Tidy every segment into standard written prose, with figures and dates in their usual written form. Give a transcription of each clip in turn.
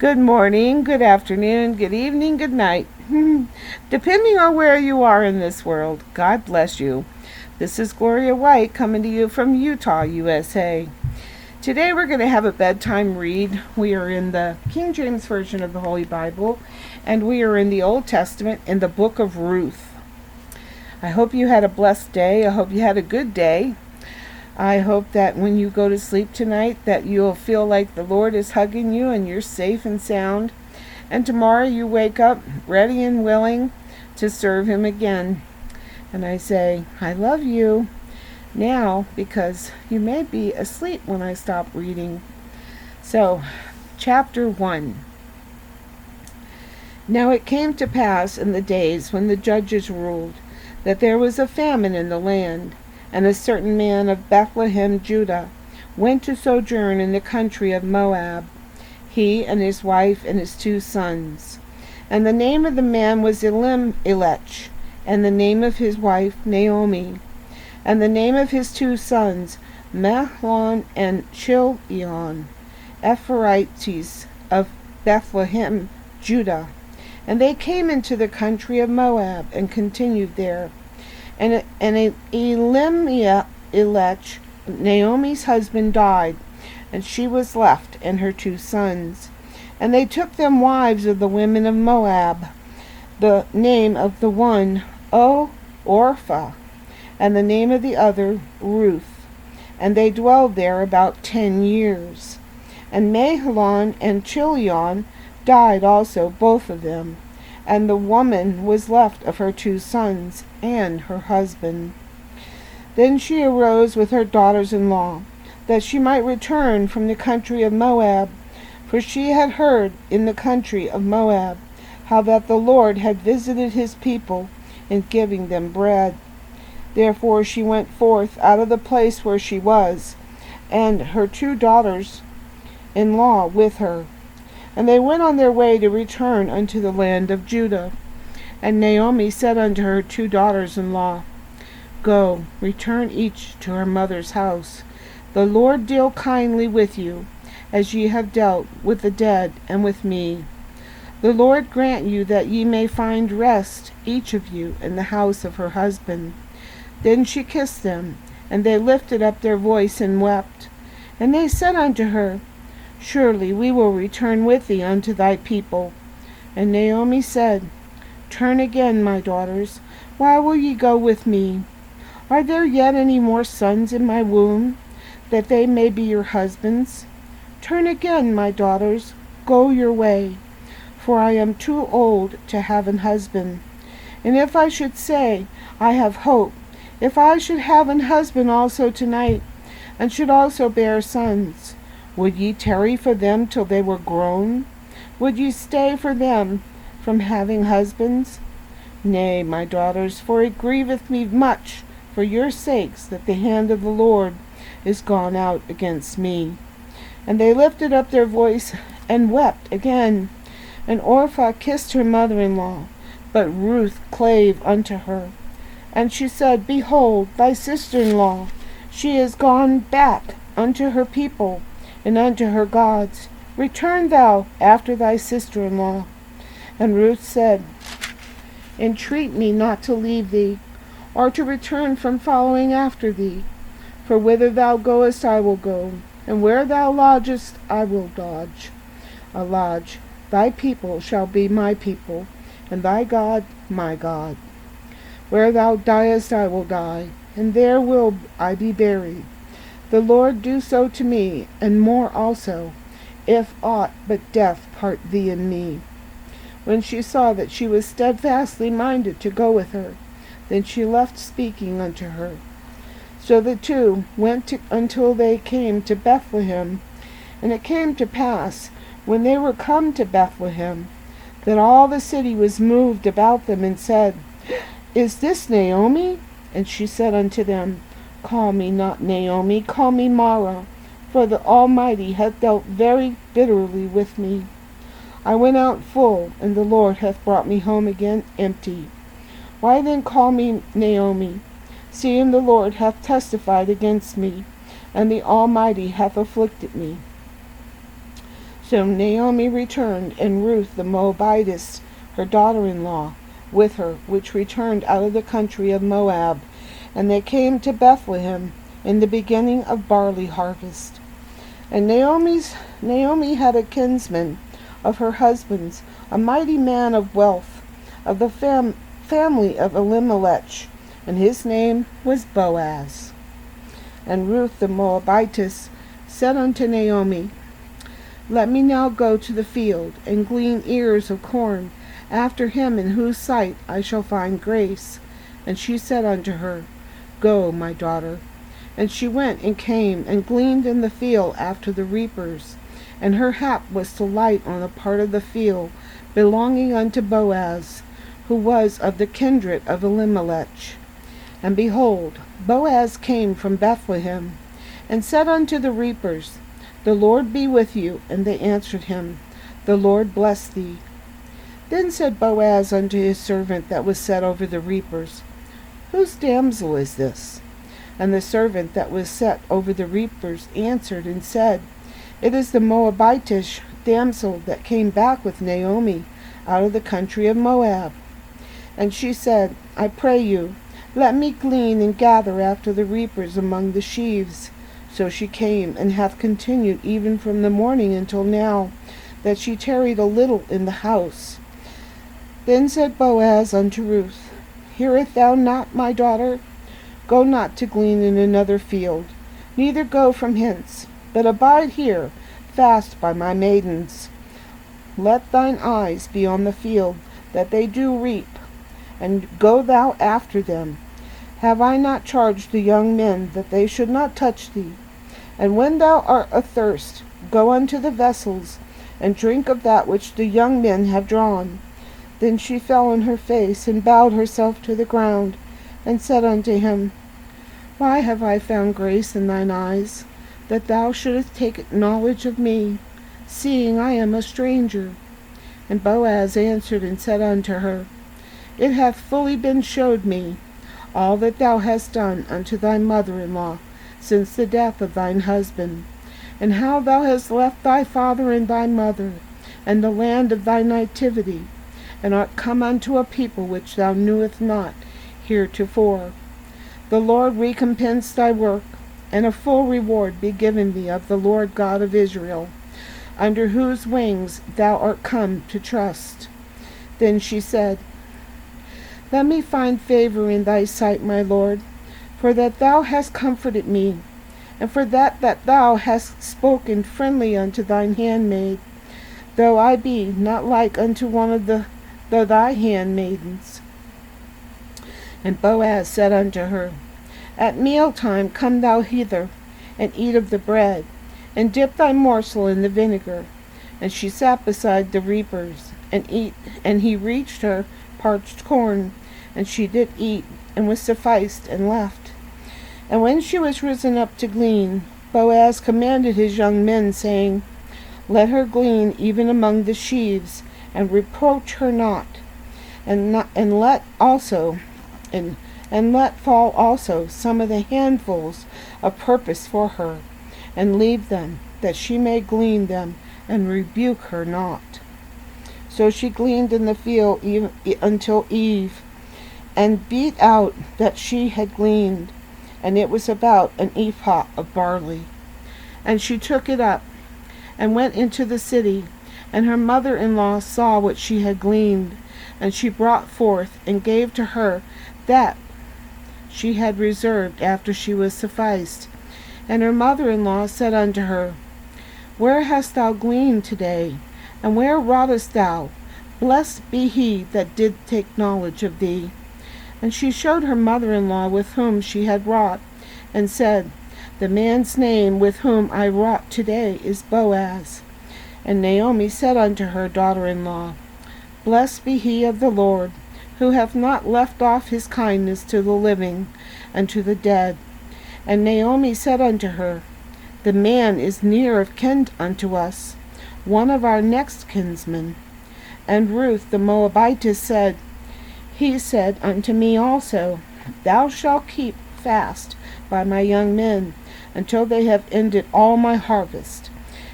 Good morning, good afternoon, good evening, good night. Depending on where you are in this world, God bless you. This is Gloria White coming to you from Utah, USA. Today we're going to have a bedtime read. We are in the King James Version of the Holy Bible, and we are in the Old Testament in the book of Ruth. I hope you had a blessed day. I hope you had a good day. I hope that when you go to sleep tonight that you'll feel like the Lord is hugging you and you're safe and sound. And tomorrow you wake up ready and willing to serve Him again. And I say, I love you now because you may be asleep when I stop reading. So, chapter 1. Now it came to pass in the days when the judges ruled that there was a famine in the land. And a certain man of Bethlehem, Judah, went to sojourn in the country of Moab, he and his wife and his 2 sons. And the name of the man was Elimelech, and the name of his wife Naomi. And the name of his 2 sons, Mahlon and Chilion, Ephrathites of Bethlehem, Judah. And they came into the country of Moab, and continued there. And Elimelech, Naomi's husband, died, and she was left, and her 2 sons. And they took them wives of the women of Moab, the name of the one Orpah, and the name of the other Ruth. And they dwelled there about 10 years. And Mahlon and Chilion died also, both of them. And the woman was left of her 2 sons and her husband. Then she arose with her daughters-in-law, that she might return from the country of Moab, for she had heard in the country of Moab how that the Lord had visited his people in giving them bread. Therefore she went forth out of the place where she was, and her 2 daughters-in-law with her. And they went on their way to return unto the land of Judah. And Naomi said unto her 2 daughters-in-law, Go, return each to her mother's house. The Lord deal kindly with you, as ye have dealt with the dead and with me. The Lord grant you that ye may find rest, each of you, in the house of her husband. Then she kissed them, and they lifted up their voice and wept. And they said unto her, Surely we will return with thee unto thy people. And Naomi said, Turn again, my daughters. Why will ye go with me? Are there yet any more sons in my womb, that they may be your husbands? Turn again, my daughters, go your way, for I am too old to have an husband. And if I should say, I have hope, if I should have an husband also tonight, and should also bear sons, would ye tarry for them till they were grown? Would ye stay for them from having husbands? Nay, my daughters, for it grieveth me much for your sakes that the hand of the Lord is gone out against me. And they lifted up their voice and wept again. And Orpah kissed her mother-in-law, but Ruth clave unto her. And she said, Behold, thy sister-in-law, she is gone back unto her people, and unto her gods. Return thou after thy sister-in-law. And Ruth said, Entreat me not to leave thee, or to return from following after thee. For whither thou goest I will go, and where thou lodgest I will lodge. Thy people shall be my people, and thy God my God. Where thou diest I will die, and there will I be buried. The Lord do so to me, and more also, if aught but death part thee and me. When she saw that she was steadfastly minded to go with her, then she left speaking unto her. So the 2 went until they came to Bethlehem. And it came to pass, when they were come to Bethlehem, that all the city was moved about them, and said, Is this Naomi? And she said unto them, Call me not Naomi, call me Mara, for the Almighty hath dealt very bitterly with me. I went out full, and the Lord hath brought me home again empty. Why then call me Naomi, seeing the Lord hath testified against me, and the Almighty hath afflicted me? So Naomi returned, and Ruth the Moabitess, her daughter-in-law, with her, which returned out of the country of Moab. And they came to Bethlehem in the beginning of barley harvest. And Naomi had a kinsman of her husband's, a mighty man of wealth, of the family of Elimelech, and his name was Boaz. And Ruth the Moabitess said unto Naomi, Let me now go to the field, and glean ears of corn, after him in whose sight I shall find grace. And she said unto her, Go, my daughter. And she went and came, and gleaned in the field after the reapers. And her hap was to light on a part of the field belonging unto Boaz, who was of the kindred of Elimelech. And behold, Boaz came from Bethlehem, and said unto the reapers, The Lord be with you. And they answered him, The Lord bless thee. Then said Boaz unto his servant that was set over the reapers, Whose damsel is this? And the servant that was set over the reapers answered and said, It is the Moabitish damsel that came back with Naomi out of the country of Moab. And she said, I pray you, let me glean and gather after the reapers among the sheaves. So she came, and hath continued even from the morning until now, that she tarried a little in the house. Then said Boaz unto Ruth, Hearest thou not, my daughter? Go not to glean in another field, neither go from hence, but abide here, fast by my maidens. Let thine eyes be on the field, that they do reap, and go thou after them. Have I not charged the young men that they should not touch thee? And when thou art athirst, go unto the vessels, and drink of that which the young men have drawn. Then she fell on her face, and bowed herself to the ground, and said unto him, Why have I found grace in thine eyes, that thou shouldest take knowledge of me, seeing I am a stranger? And Boaz answered and said unto her, It hath fully been showed me, all that thou hast done unto thy mother-in-law, since the death of thine husband, and how thou hast left thy father and thy mother, and the land of thy nativity, and art come unto a people which thou knewest not heretofore. The Lord recompense thy work, and a full reward be given thee of the Lord God of Israel, under whose wings thou art come to trust. Then she said, Let me find favor in thy sight, my Lord, for that thou hast comforted me, and for that thou hast spoken friendly unto thine handmaid, though I be not like unto one of thy handmaidens. And Boaz said unto her, At mealtime come thou hither, and eat of the bread, and dip thy morsel in the vinegar. And she sat beside the reapers, and he reached her parched corn, and she did eat, and was sufficed, and left. And when she was risen up to glean, Boaz commanded his young men, saying, Let her glean even among the sheaves, and reproach her not, and let fall also some of the handfuls of purpose for her, and leave them, that she may glean them, and rebuke her not. So she gleaned in the field until eve, and beat out that she had gleaned, and it was about an ephah of barley. And she took it up, and went into the city, and her mother-in-law saw what she had gleaned, and she brought forth, and gave to her that she had reserved after she was sufficed. And her mother-in-law said unto her, Where hast thou gleaned today? And where wroughtest thou? Blessed be he that did take knowledge of thee. And she showed her mother-in-law with whom she had wrought, and said, The man's name with whom I wrought today is Boaz. And Naomi said unto her daughter-in-law, Blessed be he of the Lord, who hath not left off his kindness to the living and to the dead. And Naomi said unto her, The man is near of kin unto us, one of our next kinsmen. And Ruth the Moabitess said, He said unto me also, Thou shalt keep fast by my young men, until they have ended all my harvest.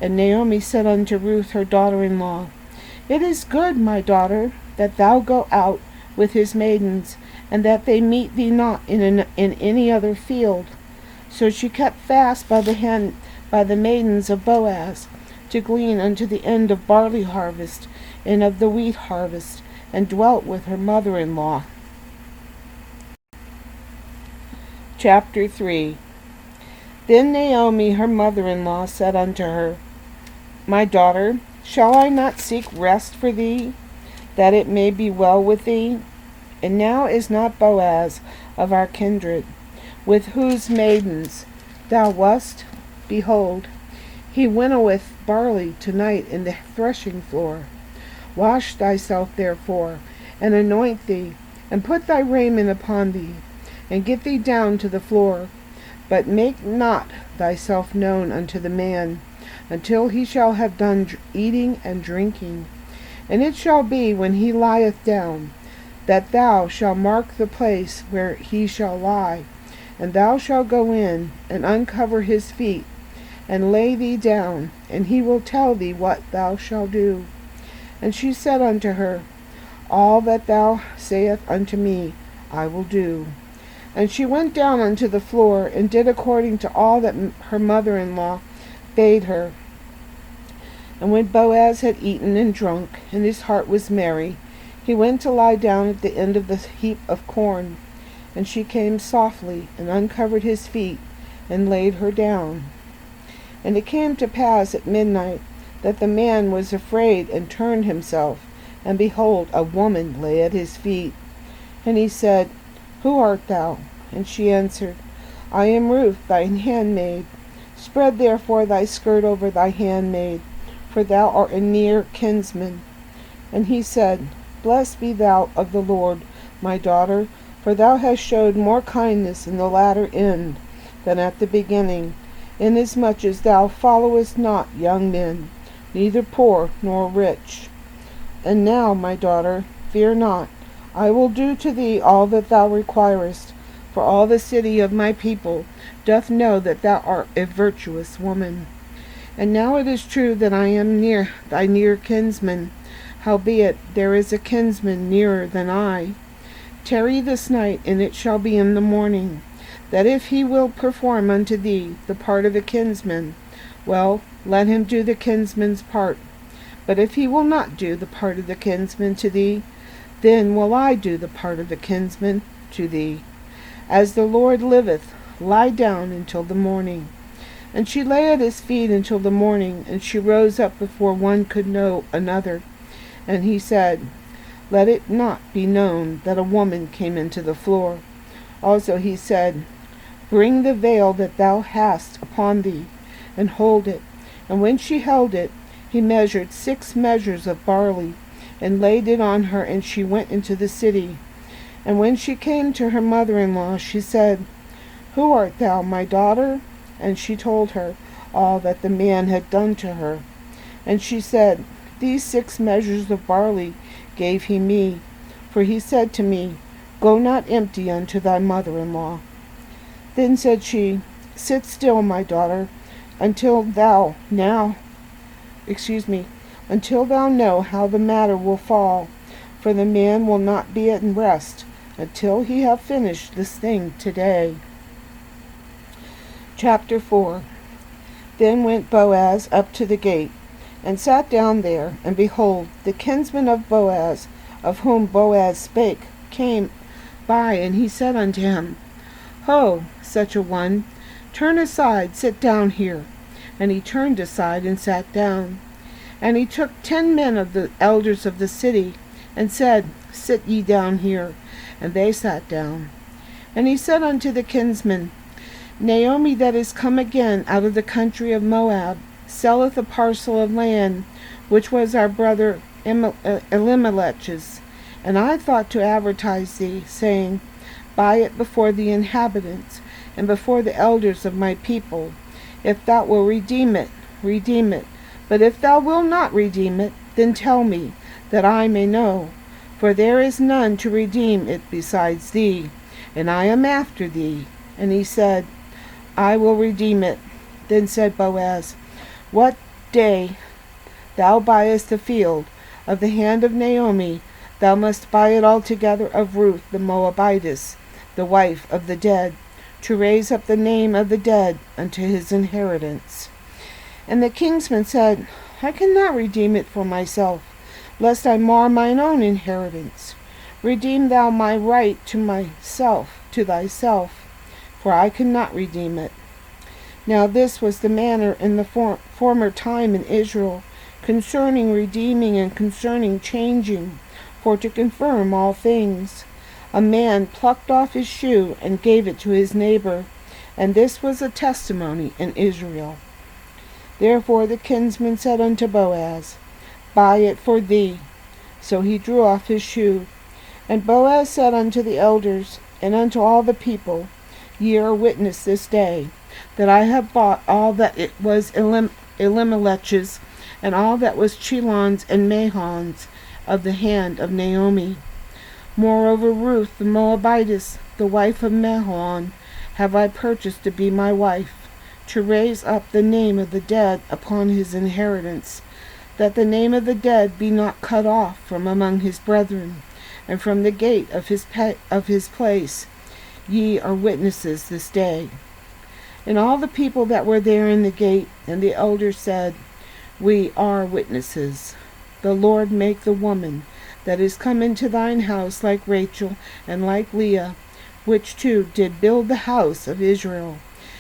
And Naomi said unto Ruth her daughter-in-law, It is good, my daughter, that thou go out with his maidens, and that they meet thee not in any other field. So she kept fast by the maidens of Boaz, to glean unto the end of barley harvest and of the wheat harvest, and dwelt with her mother-in-law. Chapter 3. Then Naomi her mother-in-law said unto her, My daughter, shall I not seek rest for thee, that it may be well with thee? And now is not Boaz of our kindred, with whose maidens thou wast? Behold, he winnoweth barley tonight in the threshing floor. Wash thyself therefore, and anoint thee, and put thy raiment upon thee, and get thee down to the floor. But make not thyself known unto the man, until he shall have done eating and drinking. And it shall be, when he lieth down, that thou shalt mark the place where he shall lie, and thou shalt go in, and uncover his feet, and lay thee down, and he will tell thee what thou shalt do. And she said unto her, All that thou sayest unto me, I will do. And she went down unto the floor, and did according to all that her mother-in-law bade her. And when Boaz had eaten and drunk, and his heart was merry, he went to lie down at the end of the heap of corn. And she came softly, and uncovered his feet, and laid her down. And it came to pass at midnight, that the man was afraid, and turned himself, and behold, a woman lay at his feet. And he said, Who art thou? And she answered, I am Ruth, thine handmaid. Spread therefore thy skirt over thy handmaid, for thou art a near kinsman. And he said, Blessed be thou of the Lord, my daughter, for thou hast showed more kindness in the latter end than at the beginning, inasmuch as thou followest not young men, neither poor nor rich. And now, my daughter, fear not. I will do to thee all that thou requirest, for all the city of my people doth know that thou art a virtuous woman. And now it is true that I am thy near kinsman, howbeit there is a kinsman nearer than I. Tarry this night, and it shall be in the morning, that if he will perform unto thee the part of a kinsman, well, let him do the kinsman's part. But if he will not do the part of the kinsman to thee, then will I do the part of the kinsman to thee. As the Lord liveth, lie down until the morning. And she lay at his feet until the morning, and she rose up before one could know another. And he said, Let it not be known that a woman came into the floor. Also he said, Bring the veil that thou hast upon thee, and hold it. And when she held it, he measured 6 measures of barley, and laid it on her, and she went into the city. And when she came to her mother-in-law, she said, Who art thou, my daughter? And she told her all that the man had done to her. And she said, These 6 measures of barley gave he me, for he said to me, Go not empty unto thy mother-in-law. Then said she, Sit still, my daughter, until thou know how the matter will fall, for the man will not be at rest until he have finished this thing today. Chapter 4. Then went Boaz up to the gate, and sat down there, and behold, the kinsman of Boaz, of whom Boaz spake, came by, and he said unto him, Ho, such a one, turn aside, sit down here. And he turned aside and sat down. And he took 10 men of the elders of the city, and said, Sit ye down here. And they sat down. And he said unto the kinsman, Naomi that is come again out of the country of Moab selleth a parcel of land, which was our brother Elimelech's. And I thought to advertise thee, saying, Buy it before the inhabitants, and before the elders of my people. If thou wilt redeem it, redeem it. But if thou wilt not redeem it, then tell me, that I may know. For there is none to redeem it besides thee, and I am after thee. And he said, I will redeem it. Then said Boaz, What day thou buyest the field of the hand of Naomi, thou must buy it altogether of Ruth the Moabitess, the wife of the dead, to raise up the name of the dead unto his inheritance. And the kinsman said, I cannot redeem it for myself, lest I mar mine own inheritance. Redeem thou my right to myself, to thyself, for I cannot redeem it. Now this was the manner in the former time in Israel, concerning redeeming and concerning changing, for to confirm all things. A man plucked off his shoe and gave it to his neighbor, and this was a testimony in Israel. Therefore the kinsman said unto Boaz, Buy it for thee. So he drew off his shoe. And Boaz said unto the elders, and unto all the people, Ye are witness this day, that I have bought all that it was Elimelech's, and all that was Chilon's and Mahon's, of the hand of Naomi. Moreover Ruth the Moabitess, the wife of Mahon, have I purchased to be my wife, to raise up the name of the dead upon his inheritance, that the name of the dead be not cut off from among his brethren, and from the gate of his place. Ye are witnesses this day. And all the people that were there in the gate, and the elders said, We are witnesses. The Lord make the woman that is come into thine house like Rachel and like Leah, which two did build the house of Israel.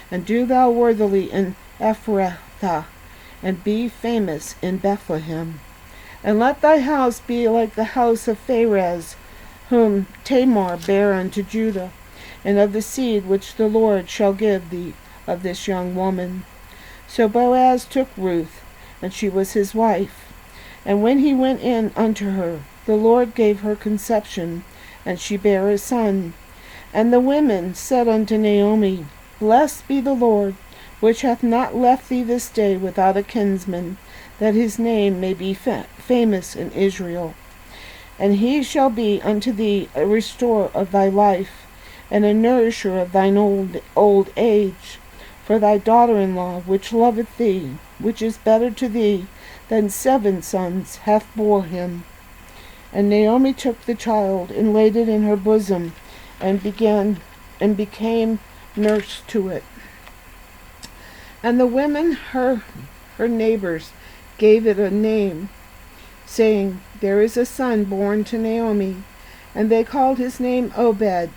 And do thou worthily in Ephrathah, and be famous in Bethlehem. And let thy house be like the house of Pharez, whom Tamar bare unto Judah, and of the seed which the Lord shall give thee of this young woman. So Boaz took Ruth, and she was his wife. And when he went in unto her, the Lord gave her conception, and she bare a son. And the women said unto Naomi, Blessed be the Lord, which hath not left thee this day without a kinsman, that his name may be famous in Israel. And he shall be unto thee a restorer of thy life, and a nourisher of thine old age. For thy daughter-in-law, which loveth thee, which is better to thee than 7 sons, hath bore him. And Naomi took the child, and laid it in her bosom, and became nurse to it. And the women, her neighbors, gave it a name, saying, There is a son born to Naomi. And they called his name Obed.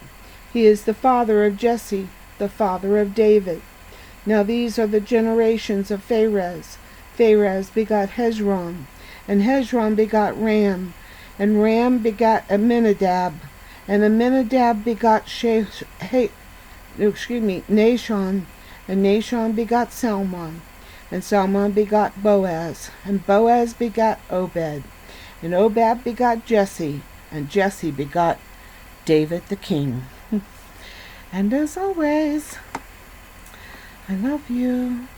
He is the father of Jesse, the father of David. Now these are the generations of Pharez. Pharez begot Hezron, and Hezron begot Ram, and Ram begot Amminadab, and Amminadab begot Nahshon, and Nahshon begot Salmon, and Salmon begot Boaz, and Boaz begot Obed, and Obed begot Jesse, and Jesse begot David the king. And as always, I love you.